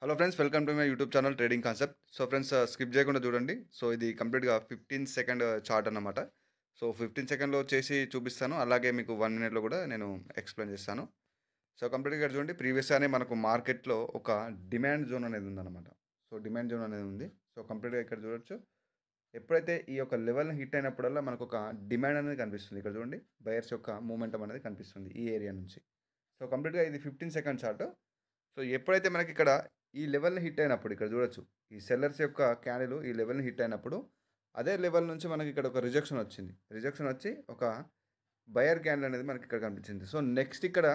Hello friends, welcome to my YouTube channel trading concept. So friends, skip చేయకుండా చూడండి. So ఇది కంప్లీట్గా 15 second chart అన్నమాట. సో 15 సెకండ్లో చేసి చూపిస్తాను, అలాగే మీకు 1 మినిట్లో కూడా నేను ఎక్స్ప్లెయిన్ చేస్తాను. సో కంప్లీట్గా ఇక్కడ చూడండి, ప్రీవియస్గానే మనకు మార్కెట్లో ఒక డిమాండ్ జోన్ అనేది ఉందన్నమాట. సో డిమాండ్ జోన్ అనేది ఉంది. సో కంప్లీట్గా ఇక్కడ చూడొచ్చు, ఎప్పుడైతే ఈ యొక్క లెవెల్ని హిట్ అయినప్పుడల్లా మనకు ఒక డిమాండ్ అనేది కనిపిస్తుంది. ఇక్కడ చూడండి, బయర్స్ యొక్క మూమెంటం అనేది కనిపిస్తుంది ఈ ఏరియా నుంచి. సో కంప్లీట్గా ఇది 15 సెకండ్ చార్ట్. సో ఎప్పుడైతే మనకి ఇక్కడ ఈ లెవెల్ని హిట్ అయినప్పుడు ఇక్కడ చూడొచ్చు, ఈ సెల్లర్స్ యొక్క క్యాండిల్ ఈ లెవెల్ని హిట్ అయినప్పుడు అదే లెవెల్ నుంచి మనకి ఇక్కడ ఒక రిజెక్షన్ వచ్చింది. రిజెక్షన్ వచ్చి ఒక బయర్ క్యాండిల్ అనేది మనకి ఇక్కడ కనిపించింది. సో నెక్స్ట్ ఇక్కడ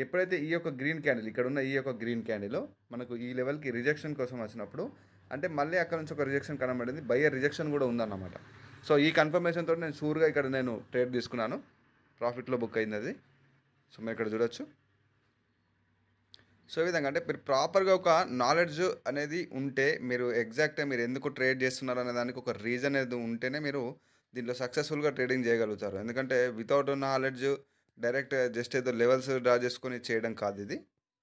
ఎప్పుడైతే ఈ యొక్క గ్రీన్ క్యాండిల్, ఇక్కడ ఉన్న ఈ యొక్క గ్రీన్ క్యాండిల్ మనకు ఈ లెవెల్కి రిజెక్షన్ కోసం వచ్చినప్పుడు, అంటే మళ్ళీ అక్కడ నుంచి ఒక రిజెక్షన్ కనబడింది, బయర్ రిజెక్షన్ కూడా ఉందన్నమాట. సో ఈ కన్ఫర్మేషన్ తోటి నేను షూర్గా ఇక్కడ నేను ట్రేడ్ తీసుకున్నాను, ప్రాఫిట్లో బుక్ అయింది అది. సో మీరు ఇక్కడ చూడొచ్చు. సో ఈ విధంగా అంటే మీరు ప్రాపర్గా ఒక నాలెడ్జ్ అనేది ఉంటే, మీరు ఎగ్జాక్ట్గా మీరు ఎందుకు ట్రేడ్ చేస్తున్నారు అనే దానికి ఒక రీజన్ అనేది ఉంటేనే మీరు దీంట్లో సక్సెస్ఫుల్గా ట్రేడింగ్ చేయగలుగుతారు. ఎందుకంటే వితౌట్ నాలెడ్జ్ డైరెక్ట్ జస్ట్ ఏదో లెవెల్స్ డ్రా చేసుకొని చేయడం కాదు ఇది.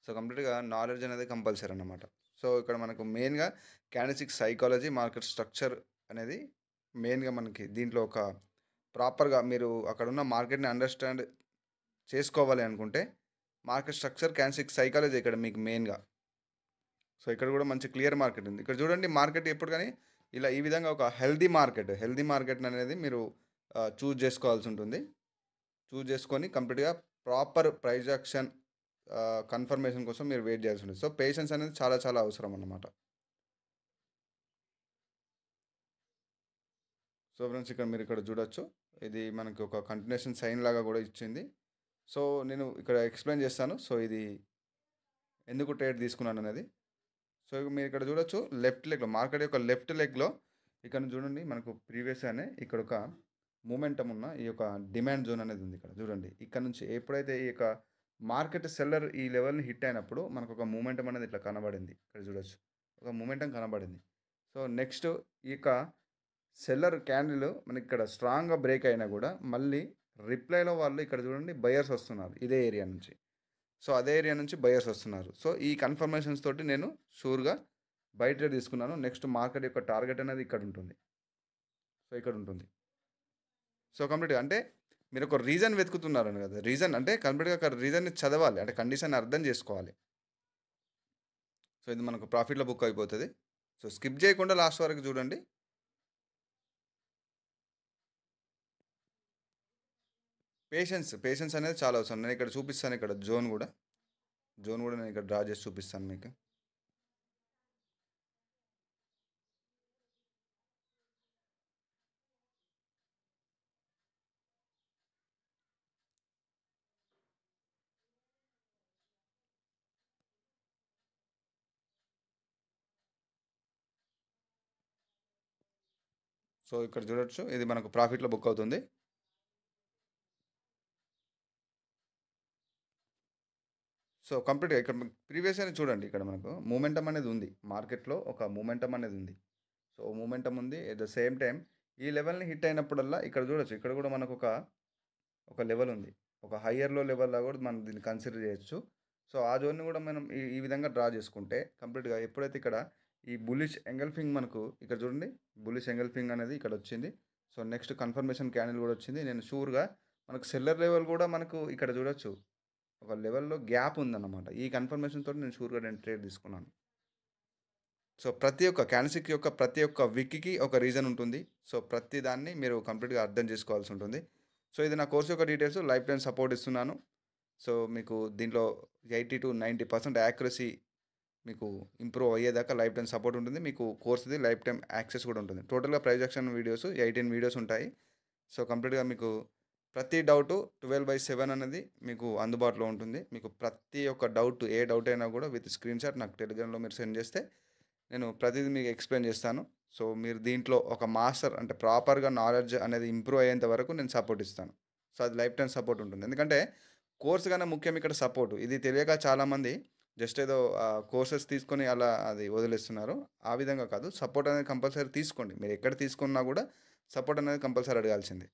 సో కంప్లీట్గా నాలెడ్జ్ అనేది కంపల్సరీ అన్నమాట. సో ఇక్కడ మనకు మెయిన్గా క్యాండిల్స్టిక్ సైకాలజీ, మార్కెట్ స్ట్రక్చర్ అనేది మెయిన్గా మనకి దీంట్లో ఒక ప్రాపర్గా మీరు అక్కడ ఉన్న మార్కెట్ని అండర్స్టాండ్ చేసుకోవాలి అనుకుంటే మార్కెట్ స్ట్రక్చర్, క్యాండిల్స్టిక్ సైకాలజీ ఇక్కడ మీకు మెయిన్గా. సో ఇక్కడ కూడా మంచి క్లియర్ మార్కెట్ ఉంది. ఇక్కడ చూడండి, మార్కెట్ ఎప్పుడు కానీ ఇలా ఈ విధంగా ఒక హెల్దీ మార్కెట్ అనేది మీరు చూజ్ చేసుకోవాల్సి ఉంటుంది. చూజ్ చేసుకొని కంప్లీట్గా ప్రాపర్ ప్రైస్ యాక్షన్ కన్ఫర్మేషన్ కోసం మీరు వెయిట్ చేయాల్సి ఉంటుంది. సో పేషెన్స్ అనేది చాలా చాలా అవసరం అన్నమాట. సో ఫ్రెండ్స్, ఇక్కడ మీరు ఇక్కడ చూడొచ్చు, ఇది మనకి ఒక కంటిన్యూషన్ సైన్ లాగా కూడా ఇచ్చింది. సో నేను ఇక్కడ ఎక్స్ప్లెయిన్ చేస్తాను. సో ఇది ఎందుకు ట్రేడ్ తీసుకున్నాను అనేది. సో మీరు ఇక్కడ చూడొచ్చు, లెఫ్ట్ లెగ్లో, మార్కెట్ యొక్క లెఫ్ట్ లెగ్లో ఇక్కడ చూడండి, మనకు ప్రీవియస్గానే ఇక్కడ ఒక మూమెంటం ఉన్న ఈ యొక్క డిమాండ్ జోన్ అనేది ఉంది. ఇక్కడ చూడండి, ఇక్కడ నుంచి ఎప్పుడైతే ఈ యొక్క మార్కెట్ సెల్లర్ ఈ లెవెల్ని హిట్ అయినప్పుడు మనకు ఒక మూమెంటం అనేది ఇట్లా కనబడింది. ఇక్కడ చూడొచ్చు, ఒక మూమెంటం కనబడింది. సో నెక్స్ట్ ఈ యొక్క సెల్లర్ క్యాండిల్ మనకి ఇక్కడ స్ట్రాంగ్గా బ్రేక్ అయినా కూడా మళ్ళీ రిప్లైలో వాళ్ళు ఇక్కడ చూడండి బయర్స్ వస్తున్నారు ఇదే ఏరియా నుంచి. సో అదే ఏరియా నుంచి బయర్స్ వస్తున్నారు. సో ఈ కన్ఫర్మేషన్స్ తోటి నేను షూర్గా బై ట్రేడ్ తీసుకున్నాను. నెక్స్ట్ మార్కెట్ యొక్క టార్గెట్ అనేది ఇక్కడ ఉంటుంది. సో ఇక్కడ ఉంటుంది. సో కంప్లీట్గా అంటే మీరు ఒక రీజన్ వెతుకుతున్నారని కదా, రీజన్ అంటే కంప్లీట్గా ఒక రీజన్ని చదవాలి, అంటే కండిషన్ అర్థం చేసుకోవాలి. సో ఇది మనకు ప్రాఫిట్లో బుక్ అయిపోతుంది. సో స్కిప్ చేయకుండా లాస్ట్ వరకు చూడండి. పేషెన్స్ అనేది చాలా అవసరం. నేను ఇక్కడ చూపిస్తాను, ఇక్కడ జోన్ కూడా నేను ఇక్కడ డ్రా చేసి చూపిస్తాను మీకు. సో ఇక్కడ చూడొచ్చు, ఇది మనకు ప్రాఫిట్లో బుక్ అవుతుంది. సో కంప్లీట్గా ఇక్కడ ప్రీవియస్ అని చూడండి, ఇక్కడ మనకు మూమెంటం అనేది ఉంది, మార్కెట్లో ఒక మూమెంటం అనేది ఉంది. సో మూమెంటం ఉంది, ఎట్ ద సేమ్ టైం ఈ లెవెల్ని హిట్ అయినప్పుడల్లా ఇక్కడ చూడొచ్చు, ఇక్కడ కూడా మనకు ఒక లెవెల్ ఉంది, ఒక హయ్యర్లో లెవెల్లా కూడా మనం దీన్ని కన్సిడర్ చేయొచ్చు. సో ఆ జోన్ని కూడా మనం ఈ విధంగా డ్రా చేసుకుంటే కంప్లీట్గా ఎప్పుడైతే ఇక్కడ ఈ బులిష్ ఎంగల్ఫింగ్ మనకు ఇక్కడ చూడండి, బులిష్ ఎంగల్ఫింగ్ అనేది ఇక్కడ వచ్చింది. సో నెక్స్ట్ కన్ఫర్మేషన్ క్యాండిల్ కూడా వచ్చింది. నేను షూర్గా మనకు సెల్లర్ లెవెల్ కూడా మనకు ఇక్కడ చూడొచ్చు, ఒక లెవెల్లో గ్యాప్ ఉందన్నమాట. ఈ కన్ఫర్మేషన్ తోటి నేను షూర్గా నేను ట్రేడ్ తీసుకున్నాను. సో ప్రతి ఒక్క క్యాండిల్స్టిక్ యొక్క ప్రతి ఒక్క విక్కి ఒక రీజన్ ఉంటుంది. సో ప్రతి దాన్ని మీరు కంప్లీట్గా అర్థం చేసుకోవాల్సి ఉంటుంది. సో ఇది నా కోర్స్ యొక్క డీటెయిల్స్, లైఫ్ టైం సపోర్ట్ ఇస్తున్నాను. సో మీకు దీంట్లో 80 to 90% యాక్యురసీ మీకు ఇంప్రూవ్ అయ్యేదాకా లైఫ్ టైం సపోర్ట్ ఉంటుంది. మీకు కోర్స్ది లైఫ్ టైం యాక్సెస్ కూడా ఉంటుంది. టోటల్గా ప్రైజ్ యాక్షన్ వీడియోస్ 18 వీడియోస్ ఉంటాయి. సో కంప్లీట్గా మీకు ప్రతి డౌటు 12/7 అనేది మీకు అందుబాటులో ఉంటుంది. మీకు ప్రతి ఒక్క డౌట్, ఏ డౌట్ అయినా కూడా విత్ స్క్రీన్ షాట్ నాకు టెలిగ్రామ్లో మీరు సెండ్ చేస్తే నేను ప్రతిదీ మీకు ఎక్స్ప్లెయిన్ చేస్తాను. సో మీరు దీంట్లో ఒక మాస్టర్, అంటే ప్రాపర్గా నాలెడ్జ్ అనేది ఇంప్రూవ్ అయ్యేంత వరకు నేను సపోర్ట్ ఇస్తాను. సో అది లైఫ్ టైం సపోర్ట్ ఉంటుంది. ఎందుకంటే కోర్స్ కన్నా ముఖ్యం ఇక్కడ సపోర్ట్. ఇది తెలియక చాలామంది జస్ట్ ఏదో కోర్సెస్ తీసుకొని అలా అది వదిలేస్తున్నారు. ఆ విధంగా కాదు, సపోర్ట్ అనేది కంపల్సరీ తీసుకోండి. మీరు ఎక్కడ తీసుకున్నా కూడా సపోర్ట్ అనేది కంపల్సరీ అడగాల్సిందే.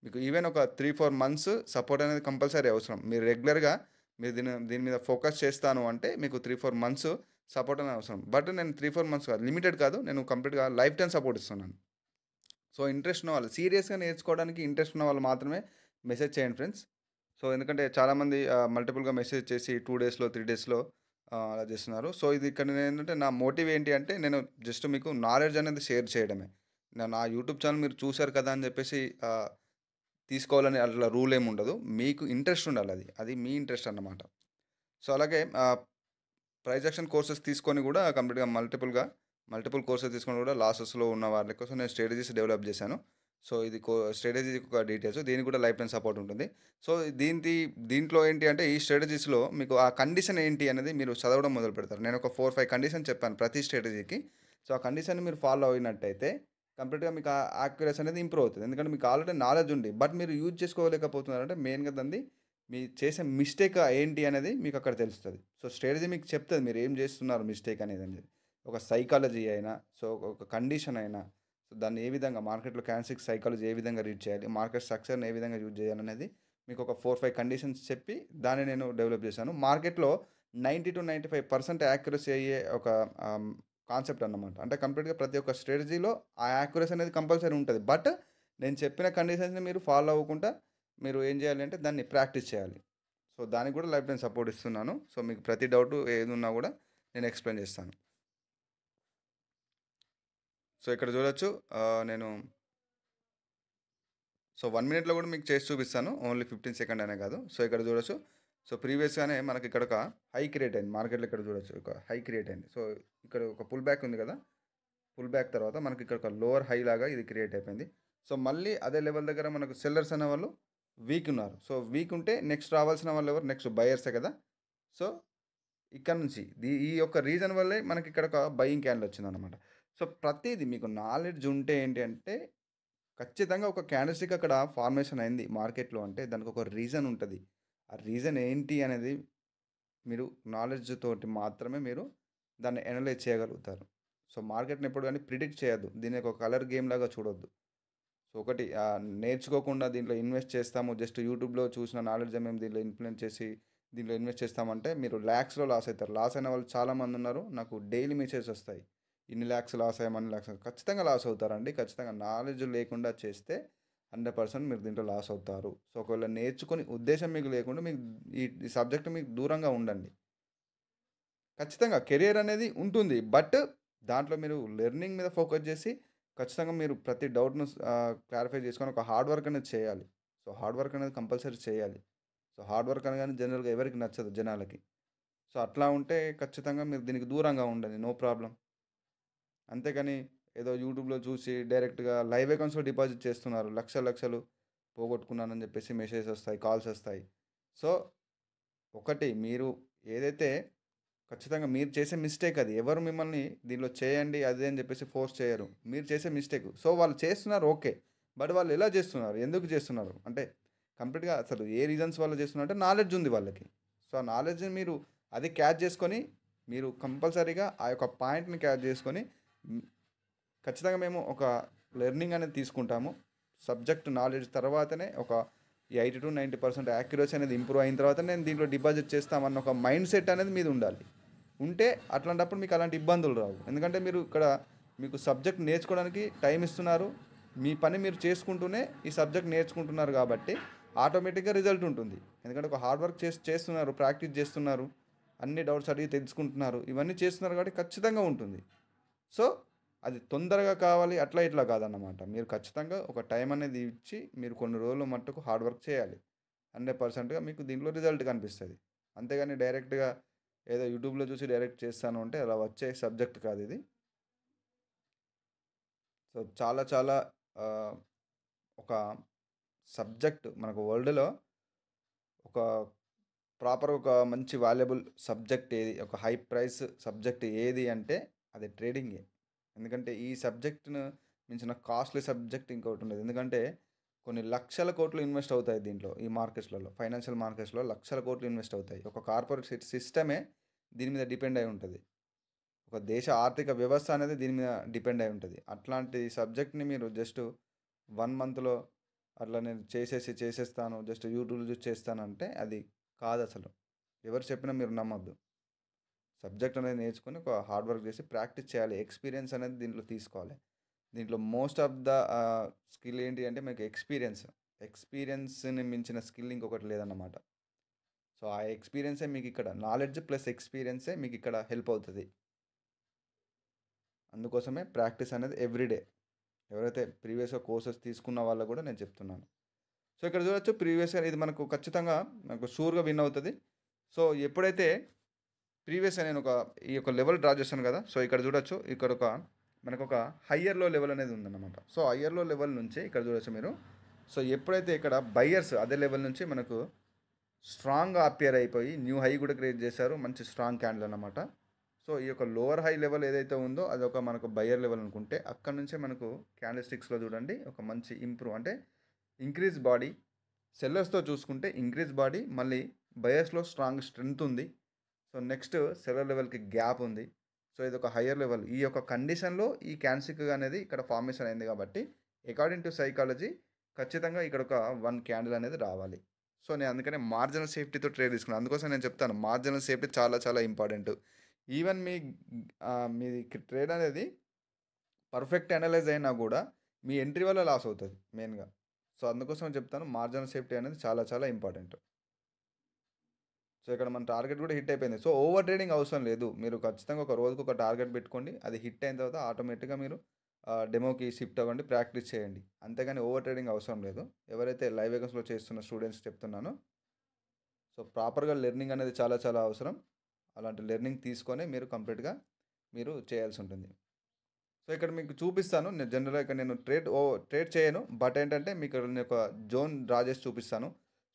మీకు ఈవెన్ ఒక 3-4 మంత్స్ సపోర్ట్ అనేది కంపల్సరీ అవసరం. మీరు రెగ్యులర్గా మీరు దీని మీద ఫోకస్ చేస్తాను అంటే మీకు 3-4 మంత్స్ సపోర్ట్ అనేది అవసరం. బట్ నేను 3-4 మంత్స్ కాదు, లిమిటెడ్ కాదు. నేను కంప్లీట్‌గా లైఫ్ టైమ్ సపోర్ట్ ఇస్తున్నాను. సో, ఇంట్రెస్ట్ ఉన్న వాళ్ళు, సీరియస్‌గా నేర్చుకోవడానికి ఇంట్రెస్ట్ ఉన్న వాళ్ళు మాత్రమే మెసేజ్ చేయండి ఫ్రెండ్స్. సో, ఎందుకంటే చాలామంది మల్టిపుల్‌గా మెసేజ్ చేసి 2 డేస్‌లో, 3 డేస్‌లో అలా చేస్తున్నారు. సో, ఇది ఇక్కడ నేనేంటంటే నా మోటివ్ ఏంటి అంటే నేను జస్ట్ మీకు నాలెడ్జ్ అనేది షేర్ చేయడమే. నా యూట్యూబ్ ఛానల్ మీరు చూసారు కదా అని చెప్పేసి తీసుకోవాలని అట్లా రూల్ ఏమి ఉండదు. మీకు ఇంట్రెస్ట్ ఉండాలి అది. అది మీ ఇంట్రెస్ట్ అన్నమాట. సో, అలాగే ప్రైజ్ యాక్షన్ కోర్సెస్ తీసుకొని కూడా కంప్లీట్‌గా మల్టిపుల్ కోర్సెస్ తీసుకొని కూడా లాసెస్‌లో ఉన్న వాళ్ళ కోసం నేను స్ట్రాటజీస్ డెవలప్ చేశాను. సో, ఇది స్ట్రాటజీ ఒక డీటెయిల్స్. దీనికి కూడా లైఫ్ టైమ్ సపోర్ట్ ఉంటుంది. సో, దీంట్లో ఏంటి అంటే ఈ స్ట్రాటజీస్‌లో మీకు ఆ కండిషన్ ఏంటి అనేది మీరు చదవడం మొదలుపెడతారు. నేను ఒక 4, 5 కండిషన్ చెప్పాను ప్రతి స్ట్రాటజీకి. సో, ఆ కండిషన్‌ని మీరు ఫాలో అయినట్టయితే కంప్లీట్‌గా మీకు ఆ యాక్యురసీ అనేది ఇంప్రూవ్ అవుతది. ఎందుకంటే మీకు ఆల్రెడీ నాలెడ్జ్ ఉంది. బట్ మీరు యూజ్ చేసుకోలేకపోతున్నారంటే మెయిన్‌గా మీరు చేసే మిస్టేక్ ఏంటి అనేది మీకు అక్కడ తెలుస్తది. సో, స్ట్రాటజీ మీకు చెప్తది మీరు ఏం చేస్తున్నారు మిస్టేక్ అనేది. ఒక సైకాలజీ అయినా, సో ఒక కండిషన్ అయినా, సో దాన్ని ఏ విధంగా మార్కెట్‌లో క్యాండిల్స్టిక్ సైకాలజీ ఏ విధంగా రీడ్ చేయాలి, మార్కెట్ స్ట్రక్చర్‌ని ఏ విధంగా యూజ్ చేయాలనేది మీకు ఒక 4, 5 కండిషన్స్ చెప్పి దాన్ని నేను డెవలప్ చేశాను. మార్కెట్‌లో 90-95% యాక్యురసీ అయ్యే ఒక కాన్సెప్ట్ అన్నమాట. అంటే కంప్లీట్‌గా ప్రతి ఒక్క స్ట్రాటజీలో ఆ యాక్యురసీ అనేది కంపల్సరీ ఉంటది. బట్ నేను చెప్పిన కండిషన్స్‌ని మీరు ఫాలో అవ్వకుండా మీరు ఏం చేయాలి అంటే దాన్ని ప్రాక్టీస్ చేయాలి. సో, దానికి కూడా లైఫ్ టైమ్ సపోర్ట్ ఇస్తున్నాను. సో, మీకు ప్రతి డౌట్ ఏదున్నా కూడా నేను ఎక్స్‌ప్లెయిన్ చేస్తాను. సో, ఇక్కడ చూడొచ్చు నేను 1 మినిట్‌లో కూడా మీకు చేసి చూపిస్తాను. ఓన్లీ 15 సెకండ్ అనే కాదు. సో, ఇక్కడ చూడొచ్చు. సో, ప్రీవియస్‌గానే మనకి ఇక్కడ ఒక హై క్రియేట్ అయింది. మార్కెట్‌లో ఇక్కడ చూడొచ్చు. ఒక హై క్రియేట్ అయింది. సో, ఇక్కడ ఒక పుల్ బ్యాక్ ఉంది కదా! పుల్ బ్యాక్ తర్వాత మనకి ఇక్కడ ఒక లోవర్ హై లాగా ఇది క్రియేట్ అయిపోయింది. సో, మళ్ళీ అదే లెవెల్ దగ్గర మనకు సెల్లర్స్ అనేవాళ్ళు వీక్ ఉన్నారు. సో, వీక్ ఉంటే నెక్స్ట్ రావాల్సిన వాళ్ళు ఎవరు? నెక్స్ట్ బయర్సే కదా! సో, ఇక్కడ నుంచి ఈ యొక్క రీజన్ వల్లే మనకి ఇక్కడ ఒక బయింగ్ క్యాండిల్ వచ్చిందనమాట. సో, ప్రతీది మీకు నాలెడ్జ్ ఉంటే ఏంటి అంటే ఖచ్చితంగా ఒక క్యాండిల్‌స్టిక్ అక్కడ ఫార్మేషన్ అయింది మార్కెట్‌లో అంటే దానికి ఒక రీజన్ ఉంటది. ఆ రీజన్ ఏంటి అనేది మీరు నాలెడ్జ్ తోటి మాత్రమే మీరు దాన్ని అనలైజ్ చేయగలుగుతారు. సో, మార్కెట్‌ని ఎప్పుడు గాని ప్రిడిక్ట్ చేయొద్దు. దీన్ని ఒక కలర్ గేమ్ లాగా చూడొద్దు. సో, ఒకటి నేర్చుకోకుండా దీంట్లో ఇన్వెస్ట్ చేస్తాము. జస్ట్ యూట్యూబ్‌లో చూసిన నాలెడ్జే మేము దీంట్లో ఇంప్లిమెంట్ చేసి దీంట్లో ఇన్వెస్ట్ చేస్తామంటే మీరు లాక్స్‌లో లాస్ అయితారు. లాస్ అయిన వాళ్ళు చాలామంది ఉన్నారు. నాకు డైలీ మెసేజెస్ వస్తాయి. ఇన్ని లాక్స్ లాస్ అయ్యాం, అన్ని లాక్స్ ఖచ్చితంగా లాస్ అవుతారండి. ఖచ్చితంగా నాలెడ్జ్ లేకుండా చేస్తే 100% మీరు దీంట్లో లాస్ అవుతారు. సో, ఒకవేళ నేర్చుకునే ఉద్దేశం మీకు లేకుండా మీకు ఈ సబ్జెక్ట్ మీకు దూరంగా ఉండండి. ఖచ్చితంగా కెరియర్ అనేది ఉంటుంది. బట్ దాంట్లో మీరు లెర్నింగ్ మీద ఫోకస్ చేసి ఖచ్చితంగా మీరు ప్రతి డౌట్‌ను క్లారిఫై చేసుకొని ఒక హార్డ్ వర్క్ అనేది చేయాలి. సో, హార్డ్ వర్క్ అనేది కంపల్సరీ చేయాలి. సో, హార్డ్ వర్క్ అనగానే జనరల్‌గా ఎవరికీ నచ్చదు జనాలకి. సో, అట్లా ఉంటే ఖచ్చితంగా మీరు దీనికి దూరంగా ఉండండి. No problem. అంతేగాని ఏదో యూట్యూబ్‌లో చూసి డైరెక్ట్‌గా లైవ్ అకౌంట్స్‌లో డిపాజిట్ చేస్తున్నారు. లక్షలు లక్షలు పోగొట్టుకున్నానని చెప్పేసి మెసేజెస్ వస్తాయి. కాల్స్ వస్తాయి. సో, ఒకటి మీరు ఏదైతే ఖచ్చితంగా మీరు చేసే మిస్టేక్ అది. ఎవరు మిమ్మల్ని దీనిలో చేయండి అది అని చెప్పేసి ఫోర్స్ చేయరు. మీరు చేసే మిస్టేక్. సో, వాళ్ళు చేస్తున్నారు ఓకే. బట్ వాళ్ళు ఎలా చేస్తున్నారు? ఎందుకు చేస్తున్నారు? అంటే కంప్లీట్‌గా అసలు ఏ రీజన్స్ వల్ల చేస్తున్నారు అంటే నాలెడ్జ్ ఉంది వాళ్ళకి. సో, ఆ నాలెడ్జ్‌ని మీరు అది క్యాచ్ చేసుకొని మీరు కంపల్సరీగా ఆ యొక్క పాయింట్‌ని క్యాచ్ చేసుకొని హ్మ్, ఖచ్చితంగా మేము ఒక లెర్నింగ్ అనేది తీసుకుంటాము. సబ్జెక్ట్ నాలెడ్జ్ తర్వాతనే ఒక 80-90% యాక్యురసీ అనేది ఇంప్రూవ్ అయిన తర్వాత నేను దీంట్లో డిపాజిట్ చేస్తామన్న ఒక మైండ్ సెట్ అనేది మీది ఉండాలి. ఉంటే అట్లాంటప్పుడు మీకు అలాంటి ఇబ్బందులు రావు. ఎందుకంటే మీరు ఇక్కడ మీకు సబ్జెక్ట్ నేర్చుకోవడానికి టైం ఇస్తున్నారు. మీ పని మీరు చేసుకుంటూనే ఈ సబ్జెక్ట్ నేర్చుకుంటున్నారు కాబట్టి ఆటోమేటిక్‌గా రిజల్ట్ ఉంటుంది. ఎందుకంటే ఒక హార్డ్ వర్క్ చేస్తున్నారు, ప్రాక్టీస్ చేస్తున్నారు, అన్ని డౌట్స్ అడిగి తెలుసుకుంటున్నారు. ఇవన్నీ చేస్తున్నారు కాబట్టి ఖచ్చితంగా ఉంటుంది. సో, అది తొందరగా కావాలి అట్లా ఇట్లా కాదన్నమాట. మీరు ఖచ్చితంగా ఒక టైం అనేది ఇచ్చి మీరు కొన్ని రోజులు మట్టుకు హార్డ్ వర్క్ చేయాలి. 100%గా మీకు దీంట్లో రిజల్ట్ కనిపిస్తది. అంతేగాని డైరెక్ట్‌గా ఏదో యూట్యూబ్‌లో చూసి డైరెక్ట్ చేస్తాను అంటే అలా వచ్చే సబ్జెక్ట్ కాదిది. సో, చాలా చాలా ఆహ్, ఒక సబ్జెక్ట్ మనకు వరల్డ్‌లో ఒక ప్రాపర్ ఒక మంచి వాల్యుబుల్ సబ్జెక్ట్ ఏది? ఒక హై ప్రైస్ సబ్జెక్ట్ ఏది అంటే అది ట్రేడింగే. ఎందుకంటే ఈ సబ్జెక్ట్‌ను మించిన కాస్ట్‌లీ సబ్జెక్ట్ ఇంకోటుండదు. ఎందుకంటే కొన్ని లక్షల కోట్లు ఇన్వెస్ట్ అవుతాయి దీంట్లో. ఈ మార్కెట్స్‌లలో ఫైనాన్షియల్ మార్కెట్స్‌లో లక్షల కోట్లు ఇన్వెస్ట్ అవుతాయి. ఒక కార్పొరేట్ సిస్టమే దీని మీద డిపెండ్ అయి ఉంటది. ఒక దేశ ఆర్థిక వ్యవస్థ అనేది దీని మీద డిపెండ్ అయి ఉంటది. అట్లాంటి సబ్జెక్ట్‌ని మీరు జస్ట్ 1 మంత్‌లో అట్లా నేను చేసేస్తాను. జస్ట్ యూట్యూబ్‌లో చూసి చేస్తానంటే అది కాదసలు. ఎవరు చెప్పినా మీరు నమ్మొద్దు. సబ్జెక్ట్ అనేది నేర్చుకొని ఒక హార్డ్ వర్క్ చేసి ప్రాక్టీస్ చేయాలి. ఎక్స్‌పీరియన్స్ అనేది దీంట్లో తీసుకోవాలి. దీంట్లో మోస్ట్ ఆఫ్ ద స్కిల్ ఏంటి అంటే మీకు ఎక్స్‌పీరియన్స్. ఎక్స్‌పీరియన్స్‌ని మించిన స్కిల్ ఇంకొకటి లేదన్నమాట. సో, ఆ ఎక్స్‌పీరియన్సే మీకిక్కడ నాలెడ్జ్ ప్లస్ ఎక్స్‌పీరియన్సే మీకిక్కడ హెల్ప్ అవుతది. అందుకోసమే ప్రాక్టీస్ అనేది ఎవ్రీ డే. ఎవరైతే ప్రీవియస్‌గా కోర్సెస్ తీసుకున్న వాళ్ళకి కూడా నేను చెప్తున్నాను. సో, ఇక్కడ చూడొచ్చు ప్రీవియస్‌గా ఇది మనకు ఖచ్చితంగా మనకు షూర్‌గా విన్ అవుతది. సో, ఎప్పుడైతే ప్రీవియస్‌గా ఈ యొక్క లెవెల్ డ్రా చేశాను కదా! సో, ఇక్కడ చూడొచ్చు ఇక్కడొక మనకొక హయ్యర్‌లో లెవెల్ అనేది ఉందన్నమాట. సో, హయ్యర్‌లో లెవెల్ నుంచి ఇక్కడ చూడొచ్చు మీరు. సో, ఎప్పుడైతే ఇక్కడ బయర్స్ అదే లెవెల్ నుంచి మనకు స్ట్రాంగ్‌గా అపియర్ అయిపోయి న్యూ హై కూడా క్రియేట్ చేశారు. మంచి స్ట్రాంగ్ క్యాండిల్ అన్నమాట. సో, ఈ యొక్క లోవర్ హై లెవెల్ ఏదైతే ఉందో అదొక మనకు బయర్ లెవెల్ అనుకుంటే అక్కడి నుంచే మనకు క్యాండిల్ స్టిక్స్‌లో చూడండి ఒక మంచి ఇంప్రూవ్ అంటే ఇంక్రీజ్ బాడీ సెల్లర్స్‌తో చూసుకుంటే ఇంక్రీజ్ బాడీ మళ్ళీ బయర్స్‌లో స్ట్రాంగ్ స్ట్రెంత్ ఉంది. సో, నెక్స్ట్ సెల్లర్ లెవెల్‌కి గ్యాప్ ఉంది. సో, ఇదొక హైయర్ లెవెల్. ఈ యొక్క కండిషన్‌లో ఈ క్యాండిల్ అనేది ఇక్కడ ఫార్మేషన్ అయింది కాబట్టి అకార్డింగ్ టు సైకాలజీ ఖచ్చితంగా ఇక్కడొక 1 క్యాండిల్ అనేది రావాలి. సో, నేను అందుకనే మార్జినల్ సేఫ్టీతో ట్రేడ్ తీసుకున్నాను. అందుకోసం నేను చెప్తాను మార్జినల్ సేఫ్టీ చాలా చాలా ఇంపార్టెంట్. ఈవెన్ మీది ట్రేడ్ అనేది పర్ఫెక్ట్ అనలైజ్ అయినా కూడా మీ ఎంట్రీ వల్ల లాస్ అవుతది మెయిన్‌గా. సో, అందుకోసం చెప్తాను మార్జినల్ సేఫ్టీ అనేది చాలా చాలా ఇంపార్టెంట్. సో, ఇక్కడ మన టార్గెట్ కూడా హిట్ అయిపోయింది. సో, ఓవర్ ట్రేడింగ్ అవసరం లేదు. మీరు ఖచ్చితంగా ఒక రోజుకి ఒక టార్గెట్ పెట్టుకోండి. అది హిట్ అయిన తర్వాత ఆటోమేటిక్‌గా మీరు డెమోకి షిఫ్ట్ అవ్వండి. ప్రాక్టీస్ చేయండి. అంతేగాని ఓవర్ ట్రేడింగ్ అవసరం లేదు. ఎవరైతే లైవ్ వేగన్స్‌లో చేస్తున్న స్టూడెంట్స్‌కి చెప్తున్నానో సో, ప్రాపర్‌గా లెర్నింగ్ అనేది చాలా చాలా అవసరం. అలాంటి లెర్నింగ్ తీసుకొనే మీరు కంప్లీట్‌గా మీరు చేయాల్సి ఉంటుంది. సో, ఇక్కడ మీకు చూపిస్తాను. నేను జనరల్‌గా ఇక్కడ నేను ట్రేడ్ చేయను. బట్ ఏంటంటే మీకు నేను ఒక జోన్ డ్రా చేసి చూపిస్తాను.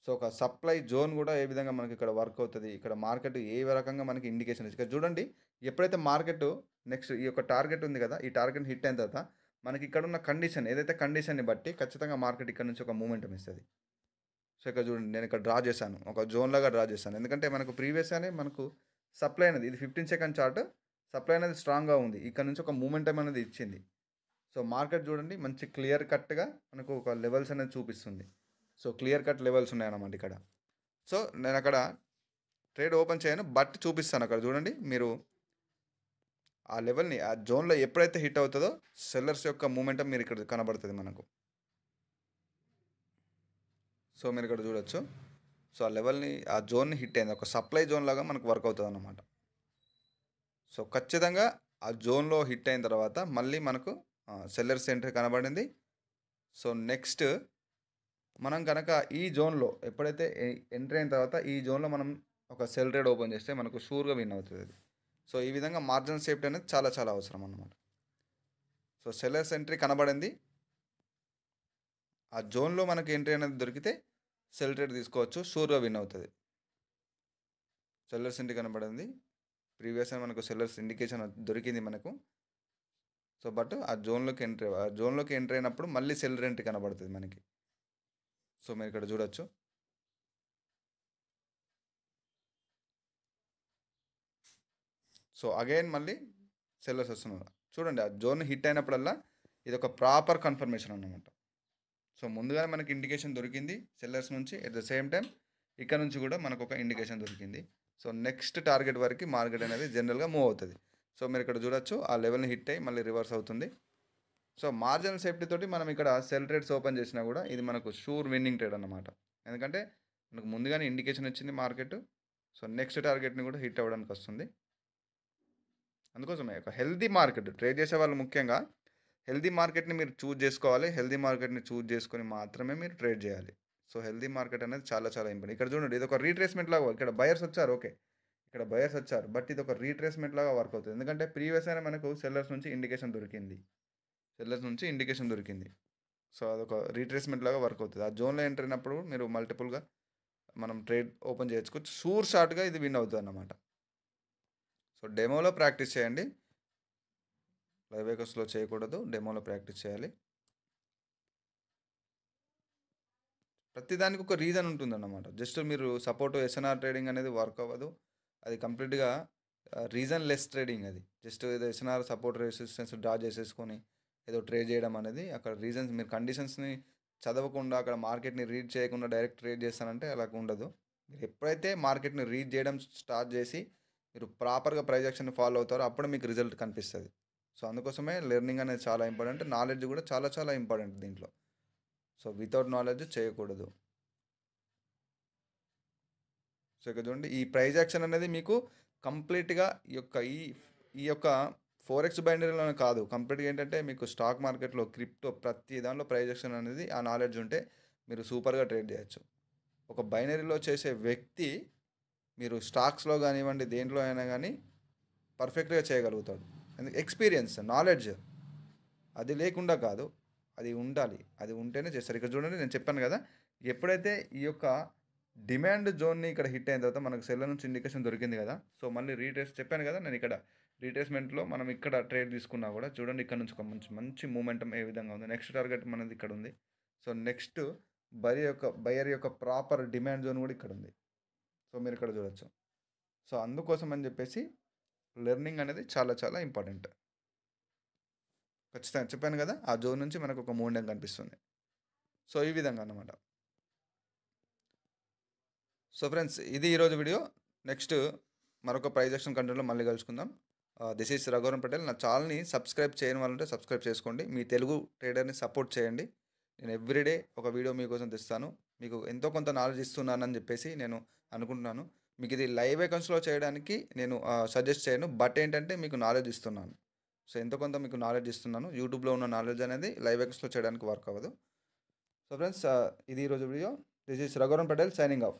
సో, ఒక సప్లై జోన్ కూడా ఏ విధంగా మనకి ఇక్కడ వర్క్ అవుతది. ఇక్కడ మార్కెట్ ఏ రకంగా మనకి ఇండికేషన్ ఇచ్చి ఇక్కడ చూడండి. ఎప్పుడైతే మార్కెట్ నెక్స్ట్ ఈ యొక్క టార్గెట్ ఉంది కదా! ఈ టార్గెట్‌ని హిట్ అయిన తర్వాత మనకి ఇక్కడ ఉన్న కండిషన్ ఏదైతే కండిషన్‌ని బట్టి ఖచ్చితంగా మార్కెట్ ఇక్కడ నుంచి ఒక మూవ్‌మెంటం ఇస్తది. సో, ఇక్కడ చూడండి నేను ఇక్కడ డ్రా చేశాను. ఒక జోన్ లాగా డ్రా చేశాను. ఎందుకంటే మనకు ప్రీవియస్‌గానే మనకు సప్లై అనేది ఇది 15 సెకండ్ చార్ట్. సప్లై అనేది స్ట్రాంగ్‌గా ఉంది. ఇక్కడ నుంచి ఒక మూవ్‌మెంటం అనేది ఇచ్చింది. సో, మార్కెట్ చూడండి మంచి క్లియర్ కట్‌గా మనకు ఒక లెవెల్స్ అనేది చూపిస్తుంది. సో, క్లియర్ కట్ లెవెల్స్ ఉన్నాయన్నమాట ఇక్కడ. సో, నేనక్కడ ట్రేడ్ ఓపెన్ చేయను. బట్ చూపిస్తాను అక్కడ చూడండి. మీరు ఆ లెవెల్‌ని ఆ జోన్‌లో ఎప్పుడైతే హిట్ అవుతదో సెల్లర్స్ యొక్క మూవ్‌మెంటం మీరు ఇక్కడ కనబడుతది మనకు. సో, మీరు ఇక్కడ చూడొచ్చు. సో, ఆ లెవెల్‌ని ఆ జోన్‌ని హిట్ అయింది. ఒక సప్లై జోన్ లాగా మనకు వర్క్ అవుతదన్నమాట. సో, ఖచ్చితంగా ఆ జోన్‌లో హిట్ అయిన తర్వాత మళ్ళీ మనకు సెల్లర్స్ ఎంట్రీ కనబడింది. సో, నెక్స్ట్ మనం గనక ఈ జోన్‌లో ఎప్పుడైతే ఎంట్రీ అయిన తర్వాత ఈ జోన్‌లో మనం ఒక సెల్ ట్రేడ్ ఓపెన్ చేస్తే మనకు షూర్‌గా విన్ అవుతదది. సో, ఈ విధంగా మార్జినల్ సేఫ్టీ అనేది చాలా చాలా అవసరం అన్నమాట. సో, సెల్లర్స్ ఎంట్రీ కనబడింది. ఆ జోన్‌లో మనకి ఎంట్రీ అనేది దొరికితే సెల్ ట్రేడ్ తీసుకోవచ్చు. షూర్‌గా విన్ అవుతది. సెల్లర్స్ ఎంట్రీ కనబడింది. ప్రీవియస్‌గా మనకు సెల్లర్స్ ఇండికేషన్ దొరికింది మనకు. సో, బట్ ఆ జోన్‌లోకి ఎంటర్ అయినప్పుడు మళ్ళీ సెల్లర్ ఎంట్రీ కనబడుతది మనకి. సో, మీరు ఇక్కడ చూడొచ్చు. సో, అగైన్ మళ్ళీ సెల్లర్స్ వస్తున్నారు. చూడండి ఆ జోన్ హిట్ అయినప్పుడల్లా ఇదొక ప్రాపర్ కన్ఫర్మేషన్ అన్నమాట. సో, ముందుగానే మనకి ఇండికేషన్ దొరికింది సెల్లర్స్ నుంచి. ఎట్ ద సేమ్ టైమ్ ఇక్కడ నుంచి కూడా మనకొక ఇండికేషన్ దొరికింది. సో, నెక్స్ట్ టార్గెట్ వరకి మార్కెట్ అనేది జనరల్‌గా మూవ్ అవుతది. సో, మీరు ఇక్కడ చూడొచ్చు ఆ లెవెల్‌ని హిట్ అయ్యి మళ్ళీ రివర్స్ అవుతుంది. సో, మార్జినల్ సేఫ్టీ తోటి మనం ఇక్కడ సెల్ ట్రేడ్స్ ఓపెన్ చేసినా కూడా ఇది మనకు షూర్ విన్నింగ్ ట్రేడ్ అన్నమాట. ఎందుకంటే మనకు ముందుగానే ఇండికేషన్ వచ్చింది మార్కెట్. సో, నెక్స్ట్ టార్గెట్‌ని కూడా హిట్ అవ్వడానికి వస్తుంది. అందుకోసమే ఒక హెల్తీ మార్కెట్ ట్రేడ్ చేసేవాళ్ళు ముఖ్యంగా హెల్తీ మార్కెట్‌ని మీరు చూజ్ చేసుకోవాలి. హెల్తీ మార్కెట్‌ని చూజ్ చేసుకొని మాత్రమే మీరు ట్రేడ్ చేయాలి. సో, హెల్తీ మార్కెట్ అనేది చాలా చాలా ఇంపార్టెంట్. ఇక్కడ చూడండి ఇదొక రీట్రేస్‌మెంట్ లాగా ఇక్కడ బయర్స్ వచ్చారు ఓకే. ఇక్కడ బయర్స్ వచ్చారు. బట్ ఇదొక రీట్రేస్‌మెంట్ లాగా వర్క్ అవుతుంది. ఎందుకంటే ప్రీవియస్‌గానే మనకు సెల్లర్స్ నుంచి ఇండికేషన్ దొరికింది. సెల్లర్స్ నుంచి ఇండికేషన్ దొరికింది. సో, అదొక రీట్రేస్‌మెంట్ లాగా వర్క్ అవుతది. ఆ జోన్‌లో ఎంటర్ అయినప్పుడు మీరు మల్టిపుల్‌గా మనం ట్రేడ్ ఓపెన్ చేయొచ్చు. షూర్ షాట్‌గా ఇది విన్ అవుతదన్నమాట. సో, డెమోలో ప్రాక్టీస్ చేయండి. లైవ్ వేకర్స్‌లో చేయకూడదు. డెమోలో ప్రాక్టీస్ చేయాలి. ప్రతిదానికి ఒక రీజన్ ఉంటుందన్నమాట. జస్ట్ మీరు సపోర్ట్ ఎస్ఎన్ఆర్ ట్రేడింగ్ అనేది వర్క్ అవ్వదు. అది కంప్లీట్‌గా రీజన్ లెస్ ట్రేడింగ్ అది. జస్ట్ ఏదో ఎస్ఎన్ఆర్ సపోర్ట్ రెసిస్టెన్స్ డ్రా చేసేసుకొని ఏదో ట్రేడ్ చేయడం అనేది అక్కడ మీరు కండిషన్స్‌ని చదవకుండా అక్కడ మార్కెట్‌ని రీడ్ చేయకుండా డైరెక్ట్ ట్రేడ్ చేస్తానంటే అలా ఉండదు. మీరు ఎప్పుడైతే మార్కెట్ని రీడ్ చేయడం స్టార్ట్ చేసి మీరు ప్రాపర్గా ప్రైజ్ యాక్షన్ ఫాలో అవుతారో అప్పుడు మీకు రిజల్ట్ కనిపిస్తుంది. సో అందుకోసమే లెర్నింగ్ అనేది చాలా ఇంపార్టెంట్, నాలెడ్జ్ కూడా చాలా చాలా ఇంపార్టెంట్ దీంట్లో. సో వితౌట్ నాలెడ్జ్ చేయకూడదు. సో ఇక్కడ చూడండి, ఈ ప్రైజ్ యాక్షన్ అనేది మీకు కంప్లీట్గా ఈ యొక్క ఫోరెక్స్ బైనరీలోనే కాదు, కంప్లీట్గా ఏంటంటే మీకు స్టాక్ మార్కెట్లో క్రిప్టో ప్రతి దానిలో ప్రైజ్ యాక్షన్ అనేది ఆ నాలెడ్జ్ ఉంటే మీరు సూపర్గా ట్రేడ్ చేయొచ్చు. ఒక బైనరీలో చేసే వ్యక్తి మీరు స్టాక్స్లో కానివ్వండి దేంట్లో అయినా కానీ పర్ఫెక్ట్గా చేయగలుగుతాడు. ఎందుకు? ఎక్స్పీరియన్స్, నాలెడ్జ్ అది లేకుండా కాదు, అది ఉండాలి. అది ఉంటేనే చేస్తారు. ఇక్కడ చూడండి, నేను చెప్పాను కదా, ఎప్పుడైతే ఈ యొక్క డిమాండ్ జోన్ని ఇక్కడ హిట్ అయిన తర్వాత మనకు సెల్ల నుంచి ఇండికేషన్ దొరికింది కదా, సో మళ్ళీ రీట్రేస్ చెప్పాను కదా నేను, ఇక్కడ రీట్రేస్మెంట్లో మనం ఇక్కడ ట్రేడ్ తీసుకున్నా కూడా చూడండి, ఇక్కడ నుంచి ఒక మంచి మంచి మూమెంటం ఏ విధంగా ఉంది. నెక్స్ట్ టార్గెట్ మనది ఇక్కడ ఉంది. సో నెక్స్ట్ బయర్ యొక్క ప్రాపర్ డిమాండ్ జోన్ కూడా ఇక్కడ ఉంది. సో మీరు ఇక్కడ చూడొచ్చు. సో అందుకోసం అని చెప్పేసి లెర్నింగ్ అనేది చాలా చాలా ఇంపార్టెంట్. ఖచ్చితంగా చెప్పాను కదా, ఆ జోన్ నుంచి మనకు ఒక మూమెంటం కనిపిస్తుంది. సో ఈ విధంగా అన్నమాట. సో ఫ్రెండ్స్, ఇది ఈరోజు వీడియో. నెక్స్ట్ మరొక ప్రైజ్ యాక్షన్ కంటెంట్లో మళ్ళీ కలుసుకుందాం. This is Raghuvaran Patel. నా ఛానల్ని సబ్స్క్రైబ్ చేయని వాళ్ళంటే సబ్స్క్రైబ్ చేసుకోండి. మీ తెలుగు ట్రేడర్ని సపోర్ట్ చేయండి. నేను ఎవ్రీడే ఒక వీడియో మీకోసం తెస్తాను. మీకు ఎంతో కొంత నాలెడ్జ్ ఇస్తున్నానని చెప్పేసి నేను అనుకుంటున్నాను. మీకు ఇది లైవ్ అకౌంట్స్లో చేయడానికి నేను సజెస్ట్ చేయను, బట్ ఏంటంటే మీకు నాలెడ్జ్ ఇస్తున్నాను. సో ఎంతో కొంత మీకు నాలెడ్జ్ ఇస్తున్నాను. యూట్యూబ్లో ఉన్న నాలెడ్జ్ అనేది లైవ్ అకౌంట్స్లో చేయడానికి వర్క్ అవ్వదు. సో ఫ్రెండ్స్, ఇది ఈరోజు video. This is Raghuvaran Patel signing off.